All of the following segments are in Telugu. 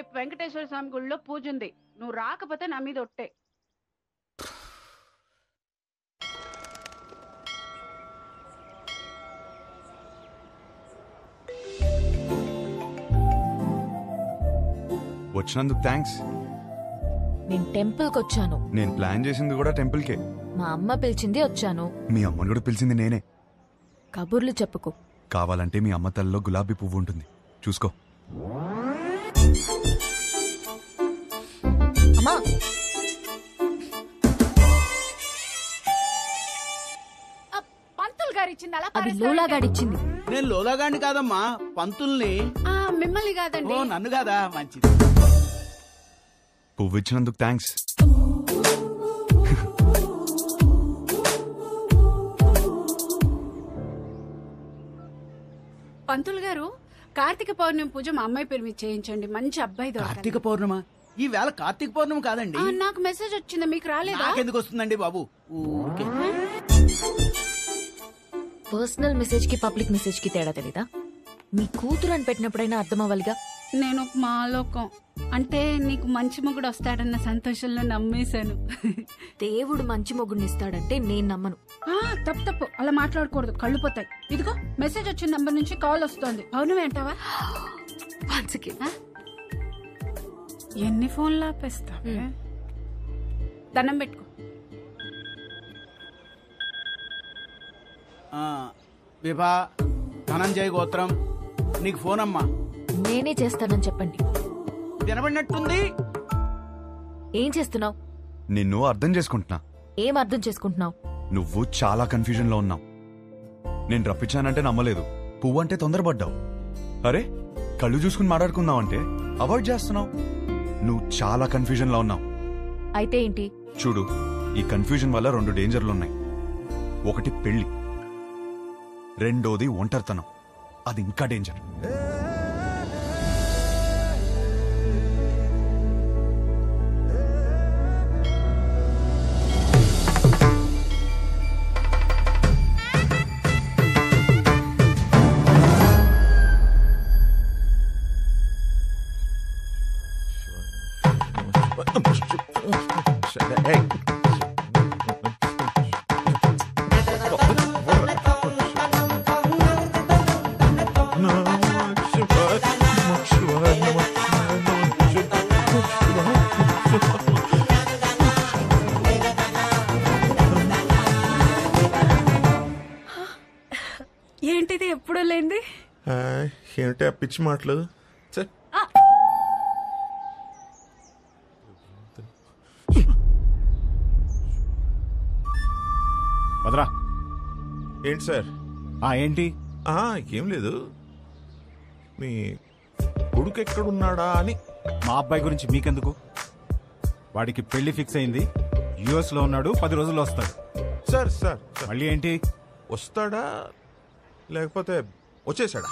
రేపు వెంకటేశ్వర స్వామి గుడిలో పూజ ఉంది. నువ్వు రాకపోతే నా మీద ఒట్టే. వచ్చినందుకు థ్యాంక్స్. నేను టెంపుల్కి వచ్చాను. నేను ప్లాన్ చేసింది కూడా టెంపుల్కే. మా అమ్మ పిలిచింది వచ్చాను. మీ అమ్మని కూడా పిలిచింది నేనే. కబుర్లు చెప్పుకో. కావాలంటే మీ అమ్మ తల్లిలో గులాబీ పువ్వు ఉంటుంది, చూసుకో. అమ్మా, పంతులు గారు ఇచ్చింది. అలా అది లోలాగాడిచ్చింది. నేను లోలాగాడిని కాదమ్మా, పంతుల్ని. మిమ్మల్ని కాదండి. ఓ నన్ను కాదా? మంచిది. పువ్వు ఇచ్చినందుకు థ్యాంక్స్. పంతులు గారు, కార్తీక పౌర్ణమి పూజ మా అమ్మాయి పేరు మీద చేయించండి. మంచి అబ్బాయి దొరకాలి. కార్తీక పౌర్ణమ? ఈ వేళ కార్తీక పౌర్ణమి కాదండి. నాకు మెసేజ్ వచ్చింది, మీకు రాలేదా? నాకెందుకు వస్తుందండి బాబు? ఊరికే. పర్సనల్ మెసేజ్ కి పబ్లిక్ మెసేజ్ కి తేడా తెలీదా? మీ కూతురు అని పెట్టినప్పుడైనా అర్థం అవ్వాలిగా. నేను ఒక మాలోకం అంటే నీకు మంచి మొగుడు వస్తాడన్న సంతోషంలో నమ్మేశాను. దేవుడు మంచి మొగుడిని ఇస్తాడంటే నేను నమ్మను. తప్పు అలా మాట్లాడకూడదు, కళ్ళు పోతాయి. ఇదిగో మెసేజ్ వచ్చిన నంబర్ నుంచి కాల్ వస్తోంది. అవును అంటావా? ఎన్ని ఫోన్లు ఆపేస్తావే? దండం పెట్టుకో. విభా ధనంజయ్ గోత్రం, నీకు ఫోన్ అమ్మా. నేనే చేస్తానని చెప్పండి. వినబడినట్టుంది. ఏం చేస్తున్నావు? నిన్ను అర్థం చేసుకుంటున్నా. ఏం అర్థం చేసుకుంటున్నావు? నువ్వు చాలా కన్ఫ్యూజన్ లో ఉన్నావు. నేను రప్పించానంటే నమ్మలేదు, పువ్వు అంటే తొందరపడ్డావు. అరే, కళ్ళు చూసుకుని మాట్లాడుకుందాం అంటే అవాయిడ్ చేస్తున్నావు. నువ్వు చాలా కన్ఫ్యూజన్ లో ఉన్నావు. అయితే ఏంటి? చూడు, ఈ కన్ఫ్యూజన్ వల్ల 2 డేంజర్లున్నాయి. ఒకటి పెళ్లి, రెండోది ఒంటరితనం. అది ఇంకా డేంజర్. ఏంటిది ఎప్పుడూ లేంది? ఏమిటి ఆ పిచ్చి మాటలు? వదరా. ఏంటి సార్? ఏంటి? ఏం లేదు, మీ కొడుకు ఎక్కడున్నాడా అని. మా అబ్బాయి గురించి మీకెందుకు? వాడికి పెళ్లి ఫిక్స్ అయింది, యుఎస్ లో ఉన్నాడు, 10 రోజుల్లో వస్తాడు. సార్ సార్ మళ్ళీ ఏంటి? వస్తాడా లేకపోతే వచ్చేసాడా?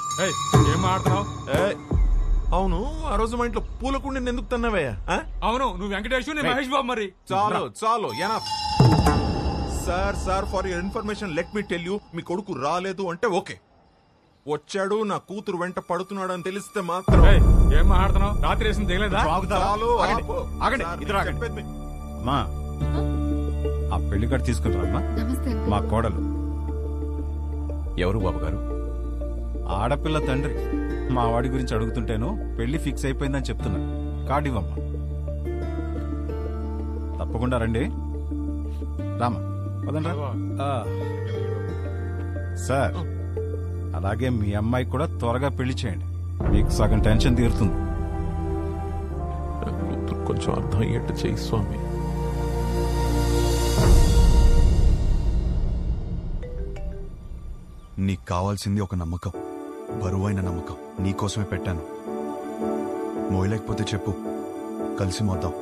ఏం మాట్లాడుతున్నావు? అవును, ఆ రోజు మా ఇంట్లో పూలకుండి ఎందుకు తన్నావయ్యా? అవును, నువ్వు వెంకటేష్, నేను మహేష్ బాబు. మరి చాలు enough. Sir for your information let me tell you, మీ కొడుకు రాలేదు అంటే ఓకే, వచ్చాడు నా కూతురు వెంట పడుతున్నాడు అని తెలిస్తే మాత్రం. ఏం మాట్లాడుతున్నావు? రాత్రి వేసింది తెలియదా? అమ్మా, ఆ పెళ్లి కార్డు తీసుకుంటారమ్మా. మా కోడలు. ఎవరు బాబు గారు? ఆడపిల్ల తండ్రి. మా వాడి గురించి అడుగుతుంటేను పెళ్లి ఫిక్స్ అయిపోయిందని చెప్తున్నా. కార్డు ఇవ్వమ్మా. తప్పకుండా రండి. రామా, సార్, అలాగే మీ అమ్మాయి కూడా త్వరగా పెళ్లి చేయండి, మీకు సగం టెన్షన్ తీరుతుంది. కొంచెం అర్థం అయ్యేట్టు చేయి స్వామి. నీకు కావాల్సింది ఒక నమ్మకం, బరువైన నమ్మకం. నీకోసమే పెట్టాను. మోయలేకపోతే చెప్పు, కలిసి మోద్దాం.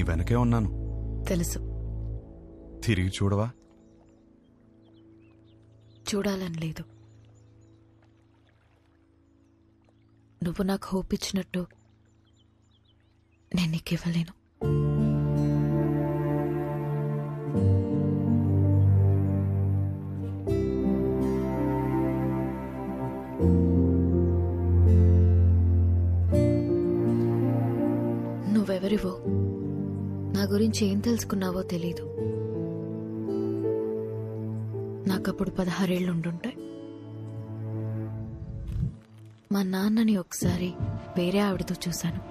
వెనకే ఉన్నాను. తెలుసు. తిరిగి చూడవా? చూడాలని లేదు. నువ్వు నాకు హోప్ ఇచ్చినట్టు నేను నీకు ఇవ్వలేను. నువ్వెవరివో, నా గురించి ఏం తెలుసుకున్నావో తెలీదు. నాకప్పుడు 16 ఏళ్ళు ఉండుంటాయి. మా నాన్నని ఒకసారి వేరే ఆవిడతో చూశాను.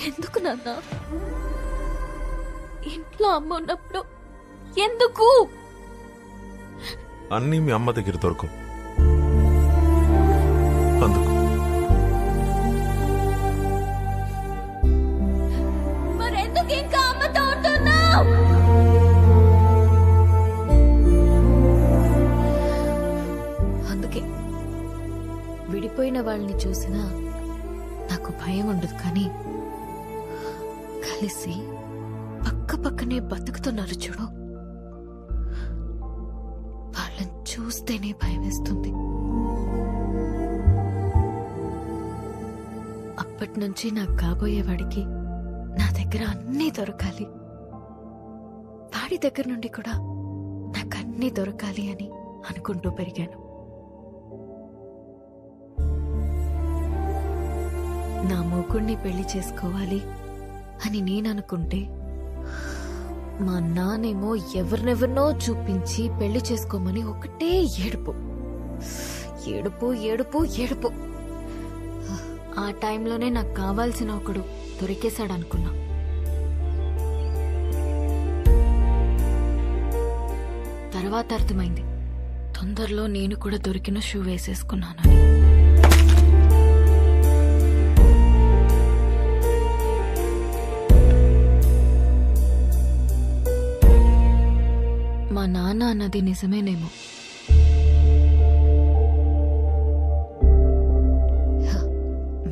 ఎందుకు నాన్న? ఇంట్లో అమ్మ ఉన్నప్పుడు ఎందుకు? అన్నీ మీ అమ్మ దగ్గర దొరకవు, అందుకు. మరెందుకు ఇంకా అమ్మతో ఉంటున్నావు? అందుకే విడిపోయిన వాళ్ళని చూసినా నాకు భయం ఉండదు, కానీ కలిసి పక్క పక్కనే బతుకుతున్నారు చూడు, వాళ్ళని చూస్తేనే భయం వేస్తుంది. అప్పటి నుంచి నాకు కాబోయేవాడికి నా దగ్గర అన్నీ దొరకాలి, వాడి దగ్గర నుండి కూడా నాకు అన్నీ దొరకాలి అని అనుకుంటూ పెరిగాను. నా మొగుణ్ణి పెళ్లి చేసుకోవాలి అని నేననుకుంటే మా నానేమో ఎవరినెవరినో చూపించి పెళ్లి చేసుకోమని ఒకటే ఏడుపు ఏడుపు ఏడుపు ఏడుపు. ఆ టైంలోనే నాకు కావాల్సిన ఒకడు దొరికేశాడనుకున్నా. తర్వాత అర్థమైంది, తొందరలో నేను కూడా దొరికిన షూ వేసేసుకున్నానని. మా నాన్న అన్నది నిజమేనేమో.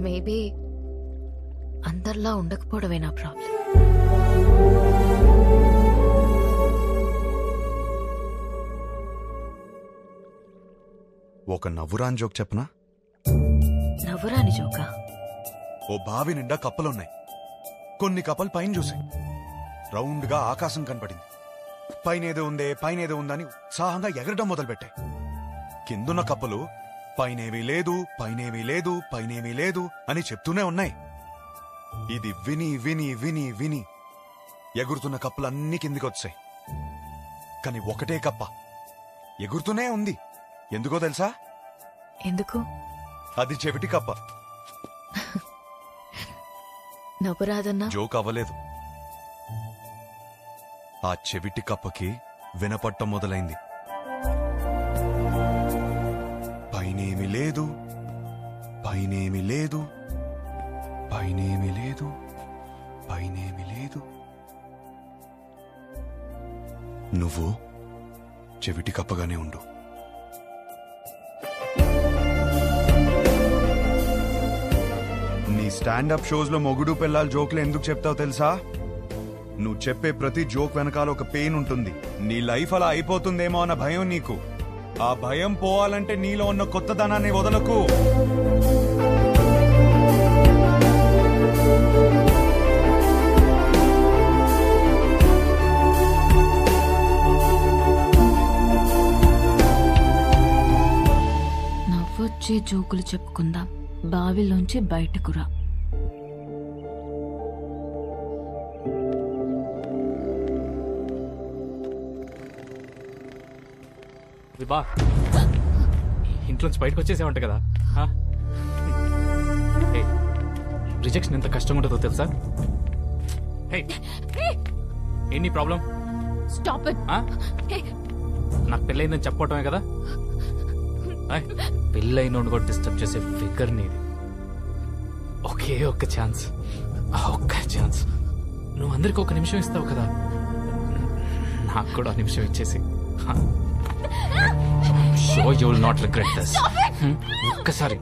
మేబీ అందరిలా ఉండకపోవడమే నా ప్రాబ్లం. ఒక నవ్వురాని జోక్ చెప్పనా? నవ్వురాని జోకా? ఓ బావి నిండా కప్పలున్నాయి. కొన్ని కప్పలు పైన చూసాయి. రౌండ్ గా ఆకాశం కనపడింది. పైనేదో ఉందని ఉత్సాహంగా ఎగరడం మొదలుపెట్టాయి. కిందున్న కప్పలు పైనేమీ లేదు, పైనేమీ లేదు, పైనేమీ లేదు అని చెప్తూనే ఉన్నాయి. ఇది విని విని విని విని ఎగురుతున్న కప్పలన్నీ కిందికొచ్చాయి. కాని ఒకటే కప్ప ఎగురుతూనే ఉంది. ఎందుకో తెలుసా? ఎందుకు? అది చెవిటి కప్ప. నవ్వురాదన్నా? జోక్ అవ్వలేదు. ఆ చెవిటి కప్పకి వినపట్టం మొదలైంది. పైనేమి లేదు, పైనేమి లేదు, పైనేమి లేదు, పైనేమి లేదు. నువ్వు చెవిటి కప్పగానే ఉండు. నీ స్టాండప్ షోస్ లో మొగుడు పెళ్ళాలి జోక్లు ఎందుకు చెప్తావు తెలుసా? నువ్వు చెప్పే ప్రతి జోక్ వెనకాల ఒక పెయిన్ ఉంటుంది. నీ లైఫ్ అలా అయిపోతుందేమో అన్న భయం నీకు. ఆ భయం పోవాలంటే నీలో ఉన్న కొత్తదనాన్ని వదలకు. నవ్వొచ్చే జోకులు చెప్పుకుందాం, బావిలోంచి బయటకు రా. విభా, ఇంట్లోంచి బయటకు వచ్చేసేవంట కదా. రిజెక్షన్ ఎంత కష్టంగా ఉంటుందో తెలుసా? ఏంటి ప్రాబ్లం? Stop it. నాకు పెళ్ళయిందని చెప్పటమే కదా. పెళ్ళైన కూడా డిస్టర్బ్ చేసే ఫిగర్ నీది. ఒకే ఒక్క ఛాన్స్, ఆ ఒక్క ఛాన్స్. నువ్వు అందరికి ఒక నిమిషం ఇస్తావు కదా, నాకు కూడా ఆ నిమిషం ఇచ్చేసి. Sure you will not regret this. ఒక్కసారి.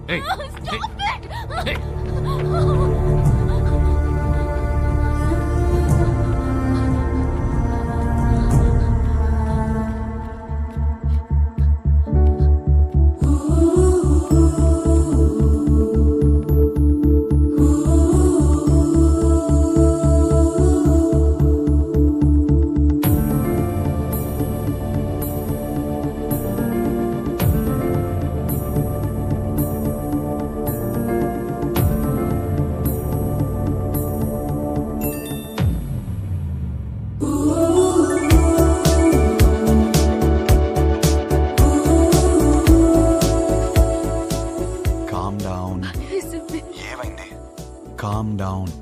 Calm down.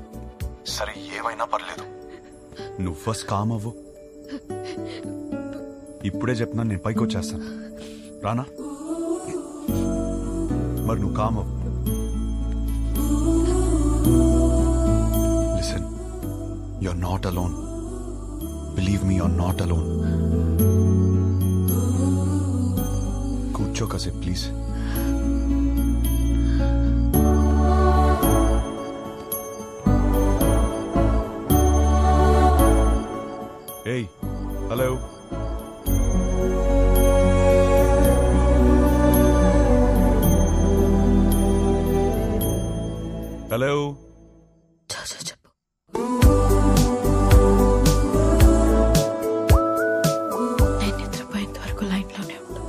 సరే ఏమైనా పర్లేదు, నువ్వు ఫస్ట్ కామ్ అవ్వు. ఇప్పుడే చెప్తున్నాను, నేను పైకి వచ్చేస్తాను. రానా? మరి నువ్వు కామ్ అవ్వు. Listen, you're not alone. Believe me, you're not alone. కూర్చో కాసేపు ప్లీజ్. Hey, hello. Hello. చెప్పు. నేను నిద్రపోయేంత వరకు లైన్లోనే ఉండు.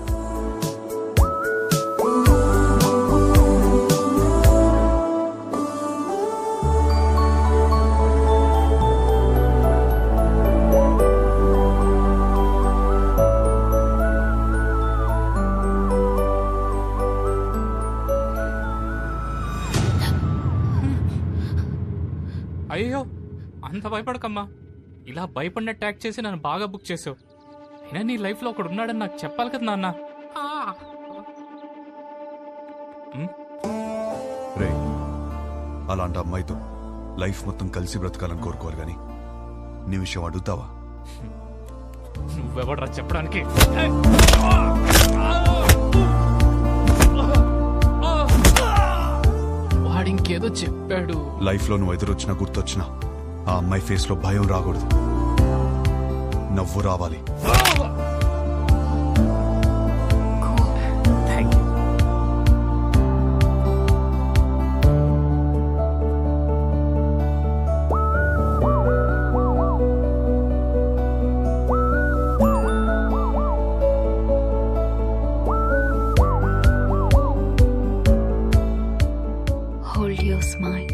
అయ్యో, అంత భయపడకమ్మా. ఇలా భయపడినట్టు యాక్ట్ చేసి నన్ను బాగా బుక్ చేసావు. అయినా నీ లైఫ్ లో ఒకడు ఉన్నాడని నాకు చెప్పాలి కదా నాన్న. రే, అలాంటి అమ్మాయితో లైఫ్ మొత్తం కలిసి బ్రతకాలని కోరుకోవాలి కానీ నీ విషయం అడుగుతావా? నువ్వెవడరా చెప్పడానికి? వాడు ఇంకేదో చెప్పాడు. లైఫ్ లో నువ్వు ఎదురొచ్చినా గుర్తొచ్చినా ఆ అమ్మాయి ఫేస్ లో భయం రాకూడదు, నవ్వు రావాలి. Thank you. Hold your smile.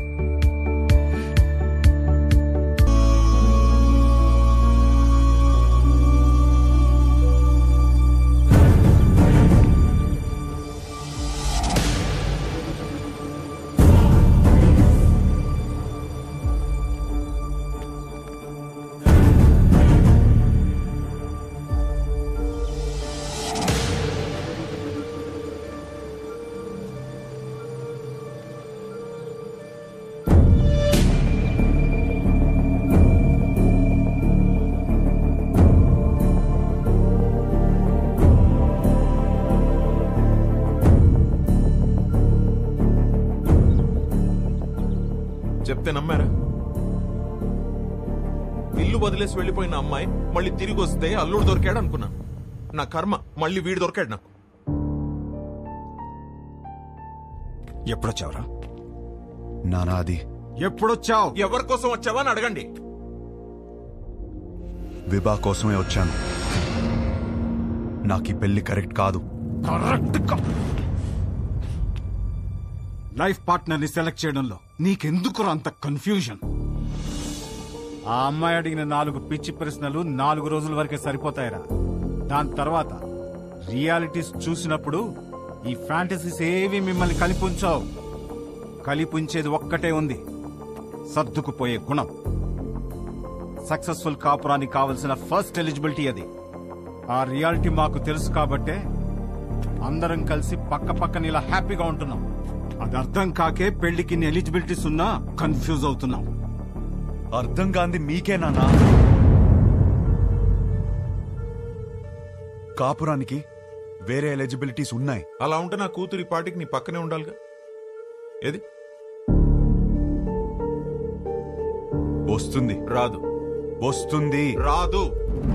చెప్తే నమ్మారా? ఇల్లు వదిలేసి వెళ్లిపోయిన అమ్మాయి మళ్ళీ తిరిగి వస్తే అల్లుడు దొరికాడు అనుకున్నాను. నా కర్మ, మళ్ళీ వీడు దొరికాడు నాకు. ఎప్పుడొచ్చావురా? నానా అది ఎప్పుడొచ్చావు? ఎవరి కోసం వచ్చావా అని అడగండి. విభా కోసమే వచ్చాను. నాకు ఈ పెళ్లి కరెక్ట్ కాదు. లైఫ్ పార్ట్నర్ ని సెలెక్ట్ చేయడంలో నీకెందుకు అంత కన్ఫ్యూజన్? ఆ అమ్మాయి అడిగిన 4 పిచ్చి ప్రశ్నలు 4 రోజుల వరకే సరిపోతాయిరా. దాని తర్వాత రియాలిటీస్ చూసినప్పుడు ఈ ఫ్యాంటసీస్ ఏవి మిమ్మల్ని కలిపుంచావు. కలిపుంచేది ఒక్కటే ఉంది, సర్దుకుపోయే గుణం. సక్సెస్ఫుల్ కాపురానికి కావలసిన ఫస్ట్ ఎలిజిబిలిటీ అది. ఆ రియాలిటీ మాకు తెలుసు కాబట్టే అందరం కలిసి పక్క పక్కన ఇలా హ్యాపీగా ఉంటున్నాం. అది అర్థం కాకే పెళ్లికి ఎలిజిబిలిటీస్ ఉన్నా కన్ఫ్యూజ్ అవుతున్నాం. అర్థం కాంది మీకే నాన్నా. కాపురానికి వేరే ఎలిజిబిలిటీస్ ఉన్నాయి. అలా ఉంటే నా కూతురి పాటికి నీ పక్కనే ఉండాలిగా. ఏది వస్తుంది రాదు, వస్తుంది రాదు.